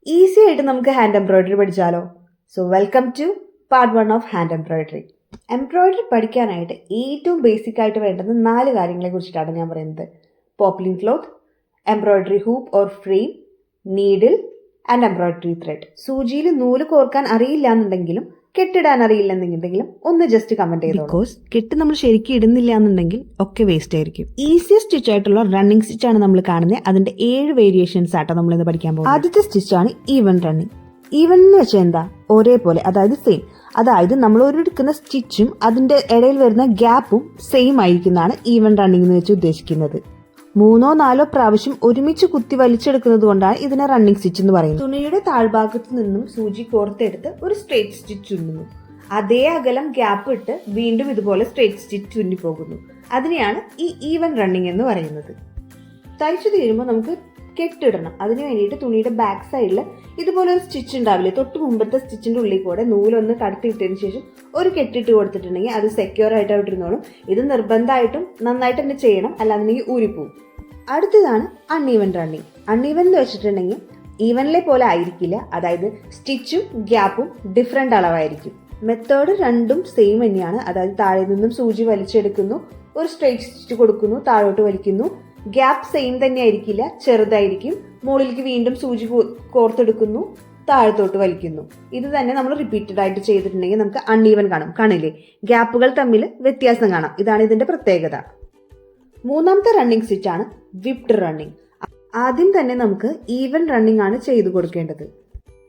Easy ആയിട്ട് നമുക്ക് hand embroidery പഠിച്ചാലോ? So welcome to part 1 of hand embroidery. Embroidery പഠിക്കാനായിട്ട് ഏറ്റവും ബേസിക് ആയിട്ട് വേണ്ടുന്ന 4 കാര്യങ്ങളെ കുറിച്ചിട്ടാണ് ഞാൻ പറയുന്നത്. Poplin cloth, embroidery hoop or frame, needle and embroidery thread. സൂചിയിൽ നൂല് കോർക്കാൻ അറിയില്ല എന്നുണ്ടെങ്കിലും കെട്ടിടാൻ അറിയില്ലെന്നുണ്ടെങ്കിലും ഒന്ന് ജസ്റ്റ് കമന്റ് ചെയ്തോ. ബിക്കോസ് കെട്ട് നമ്മൾ ശരിക്കും ഇടുന്നില്ല എന്നുണ്ടെങ്കിൽ ഒക്കെ വേസ്റ്റ് ആയിരിക്കും. ഈസിയസ്റ്റ് സ്റ്റിച്ച് ആയിട്ടുള്ള റണ്ണിങ് സ്റ്റിച്ച് ആണ് നമ്മൾ കാണുന്നത്. അതിന്റെ 7 വേരിയേഷൻസ് ആട്ടോ നമ്മൾ ഇന്ന് പഠിക്കാൻ പോകുന്നത്. ആദ്യത്തെ സ്റ്റിച്ചാണ് ഈവൻ റണ്ണിങ്. ഈവൻ എന്ന് വെച്ചാൽ എന്താ? ഒരേപോലെ, അതായത് സെയിം. അതായത് നമ്മൾ എടുക്കുന്ന സ്റ്റിച്ചും അതിന്റെ ഇടയിൽ വരുന്ന ഗ്യാപ്പും സെയിം ആയിരിക്കുന്നതാണ് ഈവൻ റണ്ണിങ് എന്ന് വെച്ച് ഉദ്ദേശിക്കുന്നത്. 3-4 പ്രാവശ്യം ഒരുമിച്ച് കുത്തി വലിച്ചെടുക്കുന്നത് കൊണ്ടാണ് ഇതിനെ റണ്ണിങ് സ്റ്റിച്ച് എന്ന് പറയുന്നത്. തുണിയുടെ താഴ്ഭാഗത്ത് നിന്നും സൂചി കോർത്തെടുത്ത് ഒരു സ്ട്രേറ്റ് സ്റ്റിച്ച് ചുന്നുന്നു. അതേ അകലം ഗ്യാപ്പ് ഇട്ട് വീണ്ടും ഇതുപോലെ സ്ട്രേറ്റ് സ്റ്റിച്ച് ചുന്നി പോകുന്നു. അതിനെയാണ് ഈ ഈവൻ റണ്ണിങ് എന്ന് പറയുന്നത്. തയ്ച്ചു തീരുമ്പോൾ നമുക്ക് കെട്ടിടണം. അതിന് വേണ്ടിയിട്ട് തുണിയുടെ ബാക്ക് സൈഡിൽ ഇതുപോലെ ഒരു സ്റ്റിച്ച് ഉണ്ടാവില്ലേ, തൊട്ട് മുമ്പത്തെ സ്റ്റിച്ചിന്റെ ഉള്ളിൽ കൂടെ നൂലൊന്ന് കടത്തിയിട്ടതിന് ശേഷം ഒരു കെട്ടിട്ട് കൊടുത്തിട്ടുണ്ടെങ്കിൽ അത് സെക്യൂർ ആയിട്ട് ഇട്ടിരുന്നോളും. ഇത് നിർബന്ധമായിട്ടും നന്നായിട്ട് തന്നെ ചെയ്യണം, അല്ലാന്നുണ്ടെങ്കിൽ ഊരിപ്പോവും. അടുത്തതാണ് അൺഈവൻ റണ്ണിങ്. അൺഈവൻ എന്ന് വെച്ചിട്ടുണ്ടെങ്കിൽ ഈവനിലെ പോലെ ആയിരിക്കില്ല, അതായത് സ്റ്റിച്ചും ഗ്യാപ്പും ഡിഫറെന്റ് അളവായിരിക്കും. മെത്തേഡ് രണ്ടും സെയിം തന്നെയാണ്. അതായത് താഴെ നിന്നും സൂചി വലിച്ചെടുക്കുന്നു, ഒരു സ്ട്രേറ്റ് സ്റ്റിച്ച് കൊടുക്കുന്നു, താഴോട്ട് വലിക്കുന്നു. ഗ്യാപ്പ് സെയിം തന്നെ ആയിരിക്കില്ല, ചെറുതായിരിക്കും. മുകളിലേക്ക് വീണ്ടും സൂചി കോർത്തെടുക്കുന്നു, താഴത്തോട്ട് വലിക്കുന്നു. ഇത് തന്നെ നമ്മൾ റിപ്പീറ്റഡ് ആയിട്ട് ചെയ്തിട്ടുണ്ടെങ്കിൽ നമുക്ക് അൺഈവൻ കാണും. കാണില്ലേ, ഗ്യാപ്പുകൾ തമ്മിൽ വ്യത്യാസം കാണാം. ഇതാണ് ഇതിന്റെ പ്രത്യേകത. മൂന്നാമത്തെ റണ്ണിങ് സ്റ്റിച്ച് ആണ് വിപ്ഡ് റണ്ണിങ്. ആദ്യം തന്നെ നമുക്ക് ഈവൻ റണ്ണിങ് ആണ് ചെയ്തു കൊടുക്കേണ്ടത്.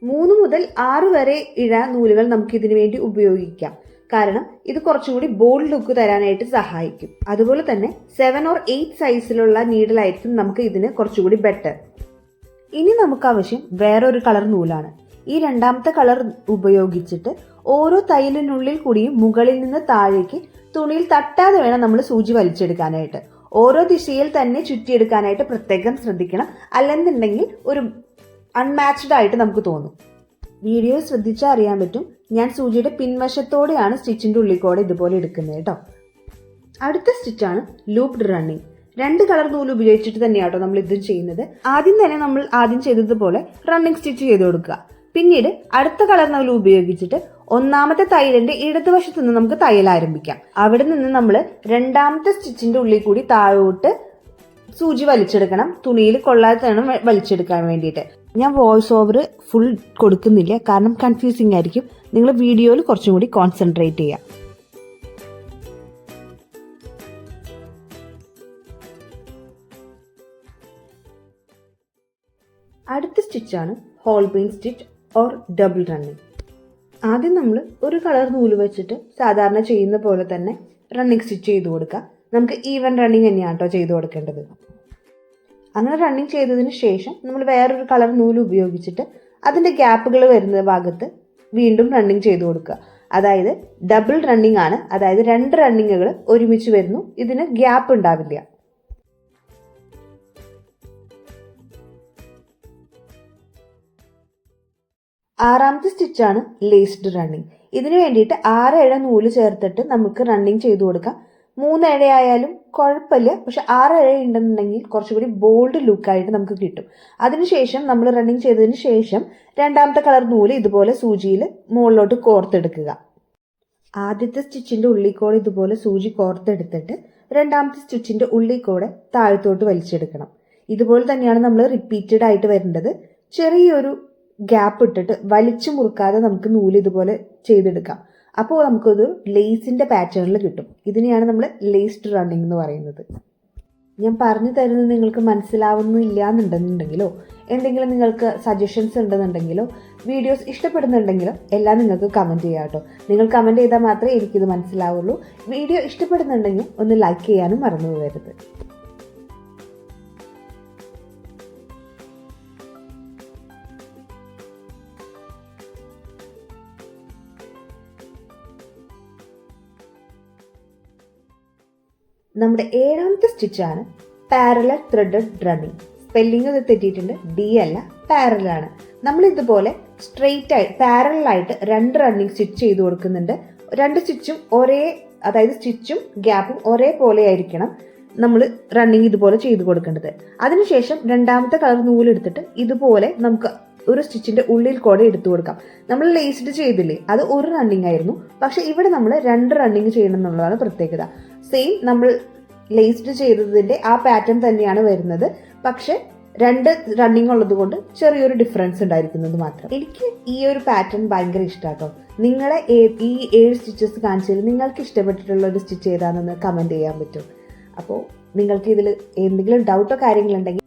3 മുതൽ 6 വരെ ഇഴ നൂലുകൾ നമുക്ക് ഇതിനു വേണ്ടി ഉപയോഗിക്കാം. കാരണം ഇത് കുറച്ചും കൂടി ബോൾഡ് ലുക്ക് തരാനായിട്ട് സഹായിക്കും. അതുപോലെ തന്നെ 7 or 8 സൈസിലുള്ള നീഡിലായിരിക്കും നമുക്ക് ഇതിന് കുറച്ചുകൂടി ബെറ്റർ. ഇനി നമുക്ക് ആവശ്യം വേറൊരു കളർ നൂലാണ്. ഈ രണ്ടാമത്തെ കളർ ഉപയോഗിച്ചിട്ട് ഓരോ തയ്യലിനുള്ളിൽ കൂടിയും മുകളിൽ നിന്ന് താഴേക്ക് തുണിയിൽ തട്ടാതെ വേണം നമ്മൾ സൂചി വലിച്ചെടുക്കാനായിട്ട്. ഓരോ ദിശയിൽ തന്നെ ചുറ്റിയെടുക്കാനായിട്ട് പ്രത്യേകം ശ്രദ്ധിക്കണം. അല്ലെന്നുണ്ടെങ്കിൽ ഒരു അൺമാച്ച്ഡ് ആയിട്ട് നമുക്ക് തോന്നും. വീഡിയോ ശ്രദ്ധിച്ചാൽ അറിയാൻ പറ്റും, ഞാൻ സൂചിയുടെ പിൻവശത്തോടെയാണ് സ്റ്റിച്ചിന്റെ ഉള്ളിൽ ഇതുപോലെ എടുക്കുന്നത് കേട്ടോ. അടുത്ത സ്റ്റിച്ചാണ് ലൂപ്ഡ് റണ്ണിങ്. 2 കളർ നൂല് ഉപയോഗിച്ചിട്ട് തന്നെയാട്ടോ നമ്മൾ ഇതും ചെയ്യുന്നത്. ആദ്യം തന്നെ നമ്മൾ ആദ്യം ചെയ്തതുപോലെ റണ്ണിങ് സ്റ്റിച്ച് ചെയ്ത് കൊടുക്കുക. പിന്നീട് അടുത്ത കളർ നൂല് ഉപയോഗിച്ചിട്ട് ഒന്നാമത്തെ തയ്യലിന്റെ ഇടതുവശത്ത് നിന്ന് നമുക്ക് തയ്യൽ ആരംഭിക്കാം. അവിടെ നിന്ന് നമ്മൾ രണ്ടാമത്തെ സ്റ്റിച്ചിന്റെ ഉള്ളിൽ കൂടി താഴോട്ട് സൂചി വലിച്ചെടുക്കണം. തുണിയിൽ കൊള്ളാതെ വേണം വലിച്ചെടുക്കാൻ വേണ്ടിയിട്ട്. ഞാൻ വോയിസ് ഓവർ ഫുൾ കൊടുക്കുന്നില്ല, കാരണം കൺഫ്യൂസിങ് ആയിരിക്കും. നിങ്ങൾ വീഡിയോയിൽ കുറച്ചും കൂടി കോൺസെൻട്രേറ്റ് ചെയ്യാം. അടുത്ത സ്റ്റിച്ചാണ് Holbein stitch or double running. ആദ്യം നമ്മൾ ഒരു കളർ നൂല് വെച്ചിട്ട് സാധാരണ ചെയ്യുന്ന പോലെ തന്നെ റണ്ണിങ് സ്റ്റിച്ച് ചെയ്ത് കൊടുക്കുക. നമുക്ക് ഈവൻ റണ്ണിങ് തന്നെയാണ് കേട്ടോ ചെയ്ത് കൊടുക്കേണ്ടത്. അങ്ങനെ റണ്ണിങ് ചെയ്തതിന് ശേഷം നമ്മൾ വേറൊരു കളർ നൂല് ഉപയോഗിച്ചിട്ട് അതിന്റെ ഗ്യാപ്പുകൾ വരുന്ന ഭാഗത്ത് വീണ്ടും റണ്ണിങ് ചെയ്ത് കൊടുക്കുക. അതായത് ഡബിൾ റണ്ണിങ് ആണ്. അതായത് 2 റണ്ണിങ്ങുകൾ ഒരുമിച്ച് വരുന്നു. ഇതിന് ഗ്യാപ്പ് ഉണ്ടാവില്ല. ആറാമത്തെ സ്റ്റിച്ചാണ് ലേസ്ഡ് റണ്ണിങ്. ഇതിനു വേണ്ടിയിട്ട് 6 ഇഴ നൂല് ചേർത്തിട്ട് നമുക്ക് റണ്ണിങ് ചെയ്തു കൊടുക്കാം. 3 ഇഴയായാലും കുഴപ്പമില്ല, പക്ഷെ 6 ഇഴ ഉണ്ടെന്നുണ്ടെങ്കിൽ കുറച്ചുകൂടി ബോൾഡ് ലുക്കായിട്ട് നമുക്ക് കിട്ടും. അതിനുശേഷം നമ്മൾ റണ്ണിങ് ചെയ്തതിന് ശേഷം രണ്ടാമത്തെ കളർ നൂല് ഇതുപോലെ സൂചിയിൽ മുകളിലോട്ട് കോർത്തെടുക്കുക. ആദ്യത്തെ സ്റ്റിച്ചിന്റെ ഉള്ളിൽ കൂടെ ഇതുപോലെ സൂചി കോർത്തെടുത്തിട്ട് രണ്ടാമത്തെ സ്റ്റിച്ചിന്റെ ഉള്ളിൽ കൂടെ താഴത്തോട്ട് വലിച്ചെടുക്കണം. ഇതുപോലെ തന്നെയാണ് നമ്മൾ റിപ്പീറ്റഡ് ആയിട്ട് വരേണ്ടത്. ചെറിയൊരു ഗ്യാപ്പ് ഇട്ടിട്ട് വലിച്ചു മുറുക്കാതെ നമുക്ക് നൂല് ഇതുപോലെ ചെയ്തെടുക്കാം. അപ്പോൾ നമുക്കൊരു ലേസിന്റെ പാറ്റേണിൽ കിട്ടും. ഇതിനെയാണ് നമ്മൾ ലേസ്ഡ് റണ്ണിങ് എന്ന് പറയുന്നത്. ഞാൻ പറഞ്ഞു തരുന്നത് നിങ്ങൾക്ക് മനസ്സിലാവുന്നില്ല എന്നുണ്ടെന്നുണ്ടെങ്കിലോ എന്തെങ്കിലും നിങ്ങൾക്ക് സജഷൻസ് ഉണ്ടെന്നുണ്ടെങ്കിലോ വീഡിയോസ് ഇഷ്ടപ്പെടുന്നുണ്ടെങ്കിലോ എല്ലാം നിങ്ങൾക്ക് കമൻറ്റ് ചെയ്യാം കേട്ടോ. നിങ്ങൾ കമൻറ്റ് ചെയ്താൽ മാത്രമേ എനിക്കിത് മനസ്സിലാവുള്ളൂ. വീഡിയോ ഇഷ്ടപ്പെടുന്നുണ്ടെങ്കിൽ ഒന്ന് ലൈക്ക് ചെയ്യാനും മറന്നു പോകരുത്. നമ്മുടെ 7ാമത്തെ സ്റ്റിച്ചാണ് പാരലൽ ത്രെഡഡ് റണ്ണിങ്. സ്പെല്ലിംഗ് തെറ്റിയിട്ടുണ്ട്, ഡി അല്ല, പാരലൽ ആണ്. നമ്മൾ ഇതുപോലെ സ്ട്രെയിറ്റ് ആയിട്ട് പാരലായിട്ട് 2 റണ്ണിങ് സ്റ്റിച്ച് ചെയ്ത് കൊടുക്കുന്നുണ്ട്. 2 സ്റ്റിച്ചും അതായത് സ്റ്റിച്ചും ഗ്യാപ്പും ഒരേപോലെ ആയിരിക്കണം നമ്മൾ റണ്ണിങ് ഇതുപോലെ ചെയ്ത് കൊടുക്കേണ്ടത്. അതിനുശേഷം രണ്ടാമത്തെ കളർ നൂലെടുത്തിട്ട് ഇതുപോലെ നമുക്ക് ഒരു സ്റ്റിച്ചിന്റെ ഉള്ളിൽ കൂടെ എടുത്തു കൊടുക്കാം. നമ്മൾ ലേസ്ഡ് ചെയ്തില്ലേ, അത് ഒരു റണ്ണിങ് ആയിരുന്നു. പക്ഷെ ഇവിടെ നമ്മൾ 2 റണ്ണിങ് ചെയ്യണം എന്നുള്ളതാണ് പ്രത്യേകത. സെയിം നമ്മൾ ലേസ്ഡ് ചെയ്തതിന്റെ ആ പാറ്റേൺ തന്നെയാണ് വരുന്നത്, പക്ഷെ 2 റണ്ണിങ് ഉള്ളത് കൊണ്ട് ചെറിയൊരു ഡിഫറൻസ് ഉണ്ടായിരിക്കുന്നത് മാത്രം. എനിക്ക് ഈ ഒരു പാറ്റേൺ ഭയങ്കര ഇഷ്ടമാട്ടോ. നിങ്ങളെ ഈ 7 സ്റ്റിച്ചസ് കാണിച്ചതിൽ നിങ്ങൾക്ക് ഇഷ്ടപ്പെട്ടിട്ടുള്ള ഒരു സ്റ്റിച്ച് ഏതാണെന്ന് കമന്റ് ചെയ്യാൻ പറ്റും. അപ്പോൾ നിങ്ങൾക്ക് ഇതിൽ എന്തെങ്കിലും ഡൗട്ടോ കാര്യങ്ങളുണ്ടെങ്കിൽ